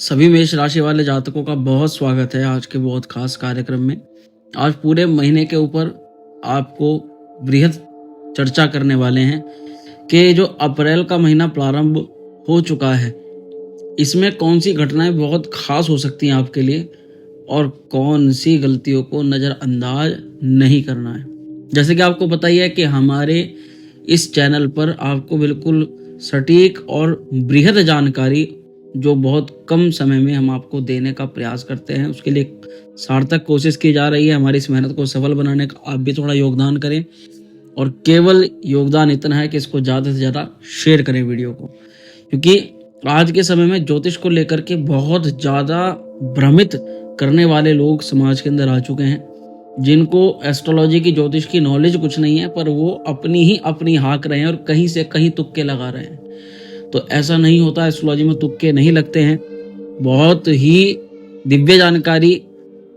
सभी मेष राशि वाले जातकों का बहुत स्वागत है आज के बहुत खास कार्यक्रम में। आज पूरे महीने के ऊपर आपको बृहद चर्चा करने वाले हैं कि जो अप्रैल का महीना प्रारंभ हो चुका है, इसमें कौन सी घटनाएं बहुत खास हो सकती हैं आपके लिए और कौन सी गलतियों को नज़रअंदाज नहीं करना है। जैसे कि आपको पता ही है कि हमारे इस चैनल पर आपको बिल्कुल सटीक और बृहद जानकारी जो बहुत कम समय में हम आपको देने का प्रयास करते हैं, उसके लिए सार्थक कोशिश की जा रही है। हमारी इस मेहनत को सफल बनाने का आप भी थोड़ा योगदान करें और केवल योगदान इतना है कि इसको ज़्यादा से ज़्यादा शेयर करें वीडियो को, क्योंकि आज के समय में ज्योतिष को लेकर के बहुत ज़्यादा भ्रमित करने वाले लोग समाज के अंदर आ चुके हैं, जिनको एस्ट्रोलॉजी की ज्योतिष की नॉलेज कुछ नहीं है, पर वो अपनी हाँक रहे हैं और कहीं से कहीं तुक्के लगा रहे हैं। तो ऐसा नहीं होता, एस्ट्रोलॉजी में तुक्के नहीं लगते हैं। बहुत ही दिव्य जानकारी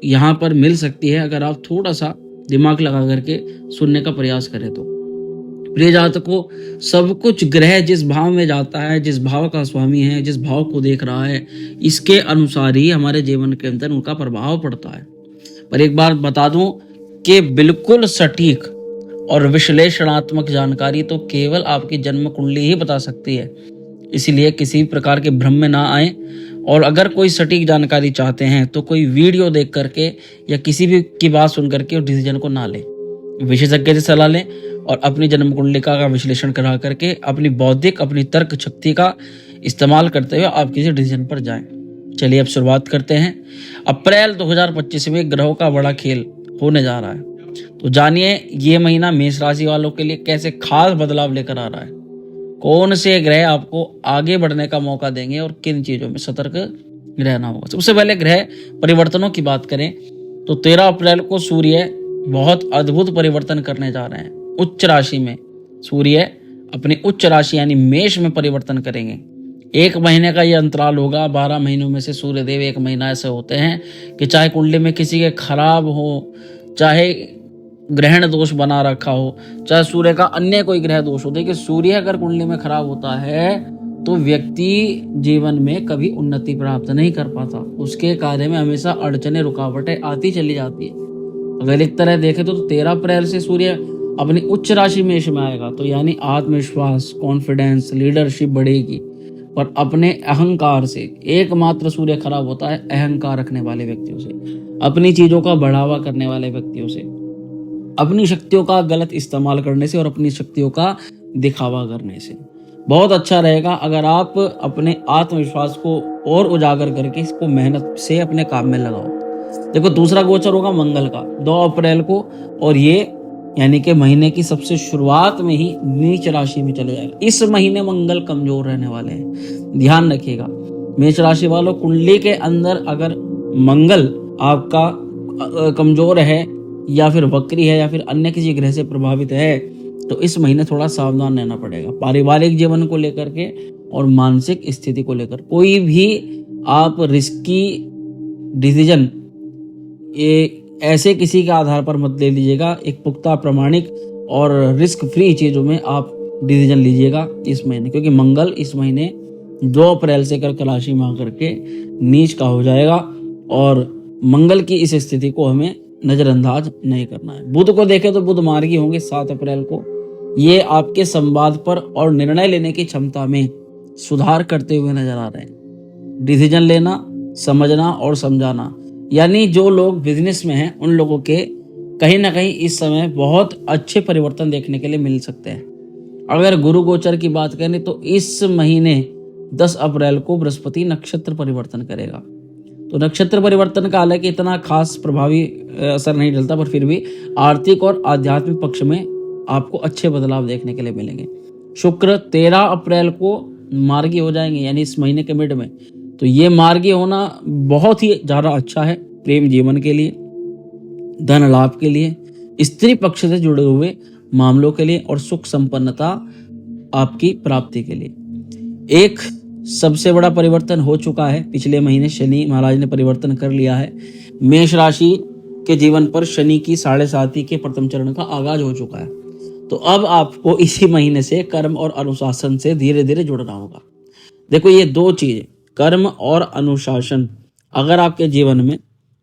यहाँ पर मिल सकती है अगर आप थोड़ा सा दिमाग लगा करके सुनने का प्रयास करें तो। प्रिय जातकों, सब कुछ ग्रह जिस भाव में जाता है, जिस भाव का स्वामी है, जिस भाव को देख रहा है, इसके अनुसार ही हमारे जीवन के अंदर उनका प्रभाव पड़ता है। पर एक बात बता दूं कि बिल्कुल सटीक और विश्लेषणात्मक जानकारी तो केवल आपकी जन्म कुंडली ही बता सकती है। इसलिए किसी प्रकार के भ्रम में ना आए, और अगर कोई सटीक जानकारी चाहते हैं तो कोई वीडियो देख करके या किसी भी की बात सुन करके डिसीजन को ना लें। विशेषज्ञ से सलाह लें और अपनी जन्म कुंडलिका का विश्लेषण करा करके अपनी बौद्धिक, अपनी तर्क शक्ति का इस्तेमाल करते हुए आप किसी डिसीजन पर जाएं। चलिए अब शुरुआत करते हैं। अप्रैल 2025 में ग्रहों का बड़ा खेल होने जा रहा है, तो जानिए ये महीना मेष राशि वालों के लिए कैसे खास बदलाव लेकर आ रहा है, कौन से ग्रह आपको आगे बढ़ने का मौका देंगे और किन चीजों में सतर्क रहना होगा। सबसे पहले ग्रह परिवर्तनों की बात करें तो 13 अप्रैल को सूर्य बहुत अद्भुत परिवर्तन करने जा रहे हैं। उच्च राशि में सूर्य अपनी उच्च राशि यानी मेष में परिवर्तन करेंगे। एक महीने का ये अंतराल होगा। 12 महीनों में से सूर्यदेव एक महीना ऐसे होते हैं कि चाहे कुंडली में किसी के खराब हो, चाहे ग्रहण दोष बना रखा हो, चाहे सूर्य का अन्य कोई ग्रह दोष हो, देखिए सूर्य अगर कुंडली में खराब होता है तो व्यक्ति जीवन में कभी उन्नति प्राप्त नहीं कर पाता। उसके कार्य में हमेशा अड़चने, रुकावटें आती चली जाती है। अगर एक तरह देखें तो 13 अप्रैल से सूर्य अपनी उच्च राशि मेष में आएगा, तो यानी आत्मविश्वास, कॉन्फिडेंस, लीडरशिप बढ़ेगी। पर अपने अहंकार से, एकमात्र सूर्य खराब होता है अहंकार रखने वाले व्यक्तियों से, अपनी चीजों का बढ़ावा करने वाले व्यक्तियों से, अपनी शक्तियों का गलत इस्तेमाल करने से और अपनी शक्तियों का दिखावा करने से। बहुत अच्छा रहेगा अगर आप अपने आत्मविश्वास को और उजागर करके इसको मेहनत से अपने काम में लगाओ। देखो दूसरा गोचर होगा मंगल का 2 अप्रैल को, और ये यानी कि महीने की सबसे शुरुआत में ही नीच राशि में चले जाएगा। इस महीने मंगल कमजोर रहने वाले हैं, ध्यान रखिएगा। मेष राशि वालों, कुंडली के अंदर अगर मंगल आपका कमजोर है या फिर वक्री है या फिर अन्य किसी ग्रह से प्रभावित है, तो इस महीने थोड़ा सावधान रहना पड़ेगा। पारिवारिक जीवन को लेकर के और मानसिक स्थिति को लेकर कोई भी आप रिस्की डिसीजन ऐसे किसी के आधार पर मत ले लीजिएगा। एक पुख्ता, प्रामाणिक और रिस्क फ्री चीजों में आप डिसीजन लीजिएगा इस महीने, क्योंकि मंगल इस महीने 2 अप्रैल से कर्क राशि में आकर के नीच का हो जाएगा और मंगल की इस स्थिति को हमें नजरअंदाज नहीं करना है। बुध को देखें तो बुध मार्गी होंगे 7 अप्रैल को। ये आपके संवाद पर और निर्णय लेने की क्षमता में सुधार करते हुए नजर आ रहे हैं। डिसीजन लेना, समझना और समझाना, यानी जो लोग बिजनेस में हैं उन लोगों के कहीं ना कहीं इस समय बहुत अच्छे परिवर्तन देखने के लिए मिल सकते हैं। अगर गुरु गोचर की बात करें तो इस महीने 10 अप्रैल को बृहस्पति नक्षत्र परिवर्तन करेगा। तो नक्षत्र परिवर्तन का हालांकि इतना खास प्रभावी असर नहीं डलता, पर फिर भी आर्थिक और आध्यात्मिक पक्ष में आपको अच्छे बदलाव देखने के लिए मिलेंगे। शुक्र 13 अप्रैल को मार्गी हो जाएंगे, यानी इस महीने के मिड में। तो ये मार्गी होना बहुत ही ज़्यादा अच्छा है प्रेम जीवन के लिए, धन लाभ के लिए, स्त्री पक्ष से जुड़े हुए मामलों के लिए और सुख संपन्नता आपकी प्राप्ति के लिए। एक सबसे बड़ा परिवर्तन हो चुका है पिछले महीने, शनि महाराज ने परिवर्तन कर लिया है। मेष राशि के जीवन पर शनि की 7.5 के प्रथम चरण का आगाज हो चुका है। तो अब आपको इसी महीने से कर्म और अनुशासन से धीरे धीरे जुड़ना होगा। देखो ये 2 चीजें, कर्म और अनुशासन अगर आपके जीवन में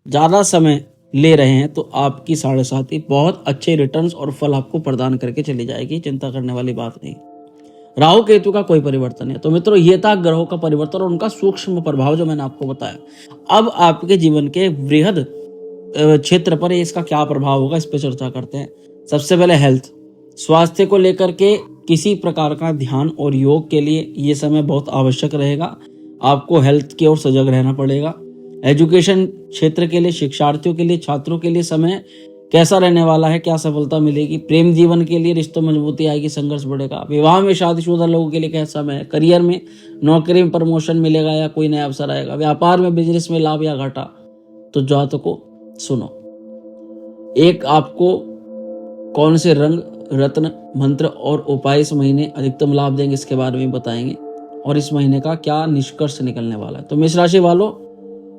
ज़्यादा समय ले रहे हैं तो आपकी 7.5 बहुत अच्छे रिटर्न्स और फल आपको प्रदान करके चली जाएगी, चिंता करने वाली बात नहीं। राहु केतु का कोई परिवर्तन है। तो मित्रों, ये था ग्रहों का परिवर्तन और उनका सूक्ष्म प्रभाव जो मैंने आपको बताया। अब आपके जीवन के वृहद क्षेत्र पर इसका क्या प्रभाव होगा, इस पर चर्चा करते हैं। सबसे पहले हेल्थ, स्वास्थ्य को लेकर के किसी प्रकार का ध्यान और योग के लिए ये समय बहुत आवश्यक रहेगा। आपको हेल्थ की ओर सजग रहना पड़ेगा। एजुकेशन क्षेत्र के लिए, शिक्षार्थियों के लिए, छात्रों के लिए समय कैसा रहने वाला है, क्या सफलता मिलेगी। प्रेम जीवन के लिए रिश्तों मजबूती आएगी, संघर्ष बढ़ेगा। विवाह में शादीशुदा लोगों के लिए कैसा समय है। करियर में, नौकरी में प्रमोशन मिलेगा या कोई नया अवसर आएगा। व्यापार में, बिजनेस में लाभ या घाटा। तो जातकों सुनो, एक आपको कौन से रंग, रत्न, मंत्र और उपाय इस महीने अधिकतम लाभ देंगे, इसके बारे में बताएंगे और इस महीने का क्या निष्कर्ष निकलने वाला है। तो मेष राशि वालों,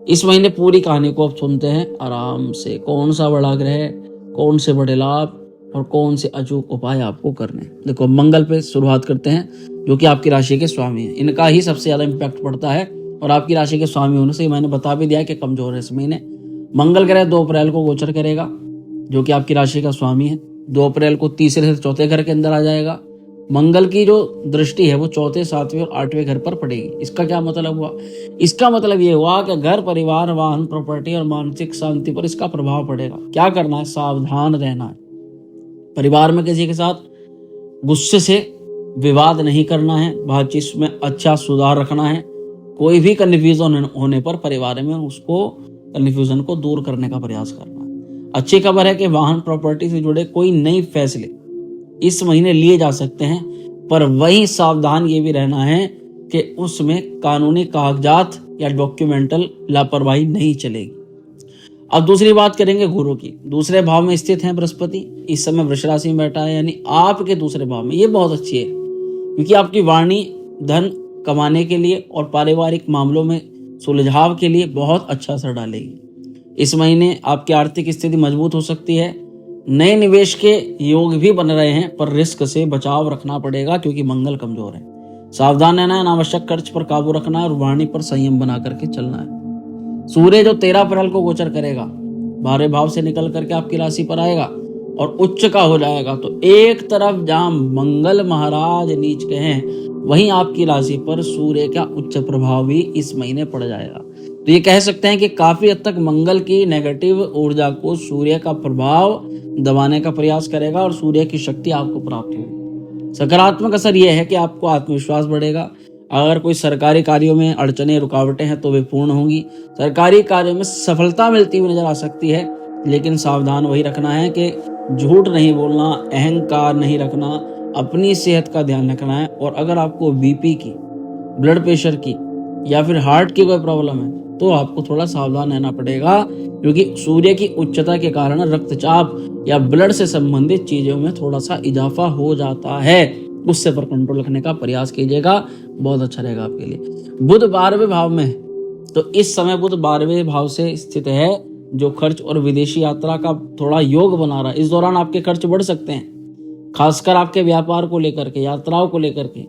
इस महीने पूरी कहानी को अब सुनते हैं आराम से। कौन सा बड़ा ग्रह, कौन से बड़े लाभ और कौन से अचूक उपाय आपको करने। देखो, मंगल पे शुरुआत करते हैं, जो कि आपकी राशि के स्वामी है। इनका ही सबसे ज्यादा इम्पैक्ट पड़ता है और आपकी राशि के स्वामी होने से मैंने बता भी दिया कि कमजोर है इस महीने। मंगल ग्रह 2 अप्रैल को गोचर करेगा, जो कि आपकी राशि का स्वामी है। 2 अप्रैल को तीसरे से चौथे घर के अंदर आ जाएगा। मंगल की जो दृष्टि है वो चौथे, 7वें और 8वें घर पर पड़ेगी। इसका क्या मतलब हुआ? इसका मतलब ये हुआ कि घर, परिवार, वाहन, प्रॉपर्टी और मानसिक शांति पर इसका प्रभाव पड़ेगा। क्या करना है? सावधान रहना है। परिवार में किसी के साथ गुस्से से विवाद नहीं करना है। बातचीत में अच्छा सुधार रखना है। कोई भी कन्फ्यूजन होने पर परिवार में उसको कन्फ्यूजन को दूर करने का प्रयास करना है। अच्छी खबर है कि वाहन, प्रॉपर्टी से जुड़े कोई नई फैसले इस महीने लिए जा सकते हैं, पर वही सावधान ये भी रहना है कि उसमें कानूनी कागजात या डॉक्यूमेंटल लापरवाही नहीं चलेगी। अब दूसरी बात करेंगे गुरु की। दूसरे भाव में स्थित है बृहस्पति, इस समय वृष राशि में बैठा है, यानी आपके दूसरे भाव में। ये बहुत अच्छी है क्योंकि आपकी वाणी धन कमाने के लिए और पारिवारिक मामलों में सुलझाव के लिए बहुत अच्छा असर डालेगी। इस महीने आपकी आर्थिक स्थिति मजबूत हो सकती है। नए निवेश के योग भी बन रहे हैं, पर रिस्क से बचाव रखना पड़ेगा क्योंकि मंगल कमजोर है। सावधान रहना है, अनावश्यक खर्च पर काबू रखना है और वाणी पर संयम बना करके चलना है। सूर्य जो 13 अप्रैल को गोचर करेगा, 12वें भाव से निकल करके आपकी राशि पर आएगा और उच्च का हो जाएगा। तो एक तरफ जहां मंगल महाराज नीच के हैं, वहीं आपकी राशि पर सूर्य का उच्च प्रभाव भी इस महीने पड़ जाएगा। तो ये कह सकते हैं कि काफी हद तक मंगल की नेगेटिव ऊर्जा को सूर्य का प्रभाव दबाने का प्रयास करेगा और सूर्य की शक्ति आपको प्राप्त होगी। सकारात्मक असर यह है कि आपको आत्मविश्वास बढ़ेगा। अगर कोई सरकारी कार्यों में अड़चने, रुकावटें हैं तो वे पूर्ण होंगी। सरकारी कार्यों में सफलता मिलती हुई नजर आ सकती है, लेकिन सावधान वही रखना है कि झूठ नहीं बोलना, अहंकार नहीं रखना, अपनी सेहत का ध्यान रखना है। और अगर आपको बीपी की, ब्लड प्रेशर की या फिर हार्ट की कोई प्रॉब्लम है तो आपको थोड़ा सावधान रहना पड़ेगा, क्योंकि सूर्य की उच्चता के कारण रक्तचाप या ब्लड से संबंधित चीजों में थोड़ा सा इजाफा हो जाता है। उससे पर कंट्रोल रखने का प्रयास कीजिएगा, बहुत अच्छा रहेगा आपके लिए। बुध 12वें भाव में है, तो इस समय बुध 12वें भाव से स्थित है, जो खर्च और विदेशी यात्रा का थोड़ा योग बना रहा है। इस दौरान आपके खर्च बढ़ सकते हैं, खासकर आपके व्यापार को लेकर के, यात्राओं को लेकर के,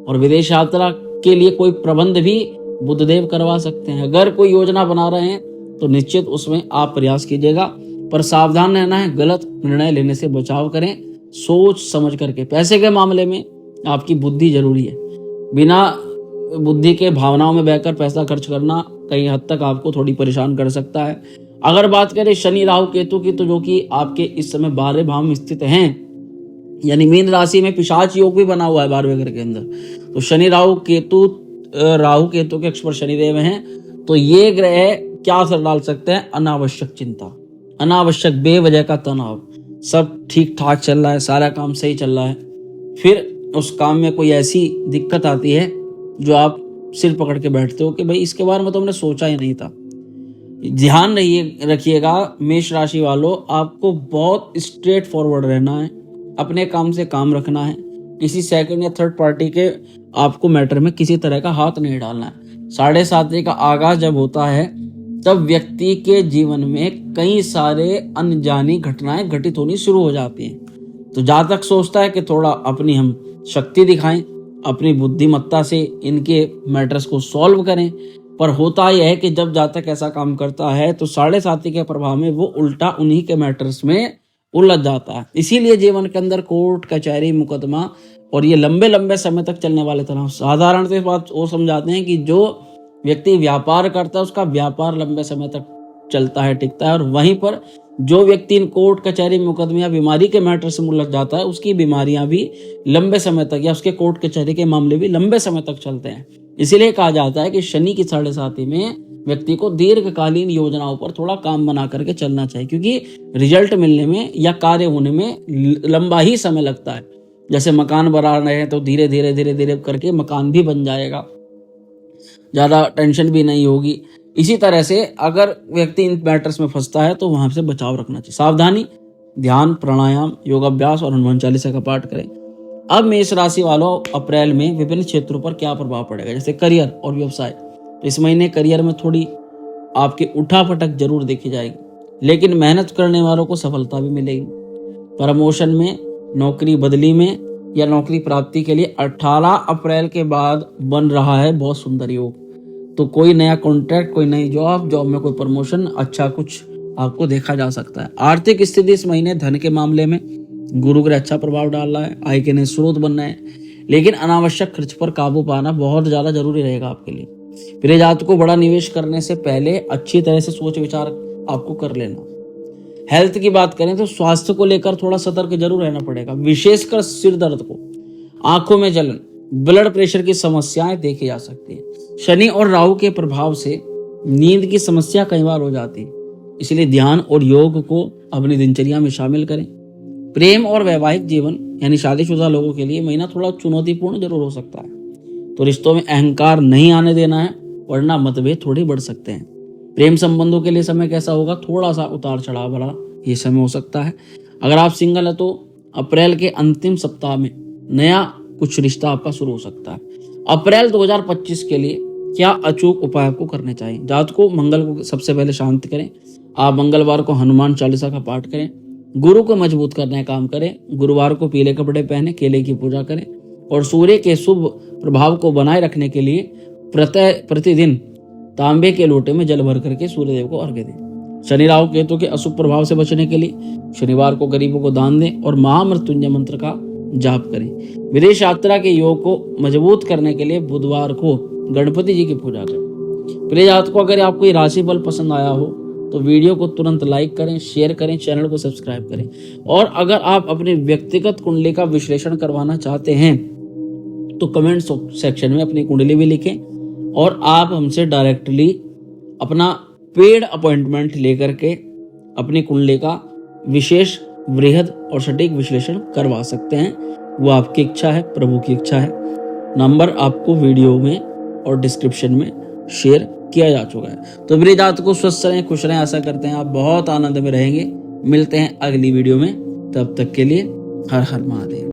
और विदेश यात्रा के लिए कोई प्रबंध भी बुधदेव करवा सकते हैं। अगर कोई योजना बना रहे हैं तो निश्चित उसमें आप प्रयास कीजिएगा, पर सावधान रहना है। गलत निर्णय लेने से बचाव करें, सोच समझ करके। पैसे के मामले में आपकी बुद्धि जरूरी है। बिना बुद्धि के भावनाओं में बहकर पैसा खर्च करना कई हद तक आपको थोड़ी परेशान कर सकता है। अगर बात करें शनि, राहु, केतु की, तो जो कि आपके इस समय 12वें भाव में स्थित हैं, यानी मीन राशि में पिशाच योग भी बना हुआ है 12वें घर के अंदर। तो शनि, राहु, केतु के अक्ष पर शनिदेव हैं, तो ये ग्रह क्या असर डाल सकते हैं? अनावश्यक चिंता, अनावश्यक बेवजह का तनाव। सब ठीक ठाक चल रहा है, सारा काम सही चल रहा है, फिर उस काम में कोई ऐसी दिक्कत आती है जो आप सिर पकड़ के बैठते हो कि भाई इसके बारे में तो हमने सोचा ही नहीं था। ध्यान रखिएगा मेष राशि वालों, आपको बहुत स्ट्रेट फॉरवर्ड रहना है, अपने काम से काम रखना है। किसी सेकंड या थर्ड पार्टी के आपको मैटर में किसी तरह का हाथ नहीं डालना है। 7.5 का आगाज जब होता है तब व्यक्ति के जीवन में कई सारे अनजानी घटनाएं घटित होनी शुरू हो जाती हैं। तो जहां तक सोचता है कि थोड़ा अपनी हम शक्ति दिखाएं, अपनी बुद्धिमत्ता से इनके मैटर्स को सॉल्व करें। पर होता यह है कि जब जातक ऐसा काम करता है तो 7.5 के प्रभाव में वो उल्टा उन्हीं के मैटर्स में उलझ जाता है। इसीलिए जीवन के अंदर कोर्ट कचहरी मुकदमा और ये लंबे लंबे समय तक चलने वाले तनाव, साधारण से बात वो समझाते हैं कि जो व्यक्ति व्यापार करता है उसका व्यापार लंबे समय तक चलता है, टिकता है, और वहीं पर जो व्यक्ति इन कोर्ट कचहरी मुकदमे या बीमारी के मैटर से उलझ जाता है उसकी बीमारियां भी लंबे समय तक, या उसके कोर्ट कचहरी के मामले भी लंबे समय तक चलते हैं। इसीलिए कहा जाता है कि शनि की 7.5 में व्यक्ति को दीर्घकालीन योजनाओं पर थोड़ा काम बना करके चलना चाहिए, क्योंकि रिजल्ट मिलने में या कार्य होने में लंबा ही समय लगता है। जैसे मकान बना रहे हैं तो धीरे धीरे धीरे धीरे करके मकान भी बन जाएगा, ज्यादा टेंशन भी नहीं होगी। इसी तरह से अगर व्यक्ति इन मैटर्स में फंसता है तो वहां से बचाव रखना चाहिए। सावधानी, ध्यान, प्राणायाम, योगाभ्यास और हनुमान चालीसा का पाठ करें। अब मेष राशि वालों, अप्रैल में विभिन्न क्षेत्रों पर क्या प्रभाव पड़ेगा, जैसे करियर और व्यवसाय। तो इस महीने करियर में थोड़ी आपकी उठापटक जरूर देखी जाएगी, लेकिन मेहनत करने वालों को सफलता भी मिलेगी। प्रमोशन में, नौकरी बदली में या नौकरी प्राप्ति के लिए 18 अप्रैल के बाद बन रहा है बहुत सुंदर योग। तो कोई नया कॉन्ट्रैक्ट, कोई नई जॉब में कोई प्रमोशन, अच्छा कुछ आपको देखा जा सकता है। आर्थिक स्थिति इस महीने धन के मामले में गुरु ग्रह अच्छा प्रभाव डाल रहा है, आय के नए स्रोत बन रहे हैं, लेकिन अनावश्यक खर्च पर काबू पाना बहुत ज्यादा जरूरी रहेगा आपके लिए। प्रिय जातकों को बड़ा निवेश करने से पहले अच्छी तरह से सोच विचार आपको कर लेना। हेल्थ की बात करें तो स्वास्थ्य को लेकर थोड़ा सतर्क जरूर रहना पड़ेगा, विशेषकर सिर दर्द को, आंखों में जलन, ब्लड प्रेशर की समस्याएं देखी जा सकती है। शनि और राहु के प्रभाव से नींद की समस्या कई बार हो जाती है, इसलिए ध्यान और योग को अपनी दिनचर्या में शामिल करें। प्रेम और वैवाहिक जीवन यानी शादीशुदा लोगों के लिए महीना थोड़ा चुनौतीपूर्ण जरूर हो सकता है, तो रिश्तों में अहंकार नहीं आने देना है, वरना मतभेद थोड़ी बढ़ सकते हैं। प्रेम संबंधों के लिए समय कैसा होगा, थोड़ा सा उतार चढ़ाव वाला ये समय हो सकता है। अगर आप सिंगल है तो अप्रैल के अंतिम सप्ताह में नया कुछ रिश्ता आपका शुरू हो सकता है। अप्रैल 2025 के लिए क्या अचूक उपाय आपको करने चाहिए। जातकों को मंगल को सबसे पहले शांत करें। आप मंगलवार को हनुमान चालीसा का पाठ करें, गुरु को मजबूत करने का काम करें, गुरुवार को पीले कपड़े पहने, केले की पूजा करें, और सूर्य के शुभ प्रभाव को बनाए रखने के लिए प्रतिदिन तांबे के लोटे में जल भर करके सूर्यदेव को अर्घ्य दें। शनि राहु केतु के अशुभ प्रभाव से बचने के लिए शनिवार को गरीबों को दान दें और महामृत्युंजय मंत्र का जाप करें। विदेश यात्रा के योग को मजबूत करने के लिए बुधवार को गणपति जी की पूजा करें। प्रिय जातकों, अगर आपको ये राशिफल पसंद आया हो तो वीडियो को तुरंत लाइक करें, शेयर करें, चैनल को सब्सक्राइब करें। और अगर आप अपने व्यक्तिगत कुंडली का विश्लेषण करवाना चाहते हैं तो कमेंट सेक्शन में अपनी कुंडली भी लिखें, और आप हमसे डायरेक्टली अपना पेड अपॉइंटमेंट लेकर के अपनी कुंडली का विशेष, वृहद और सटीक विश्लेषण करवा सकते हैं। वो आपकी इच्छा है, प्रभु की इच्छा है। नंबर आपको वीडियो में और डिस्क्रिप्शन में शेयर किया जा चुका है। तो मेरे जातकों को स्वस्थ रहें, खुश रहें, आशा करते हैं आप बहुत आनंद में रहेंगे। मिलते हैं अगली वीडियो में, तब तक के लिए हर हर महादेव।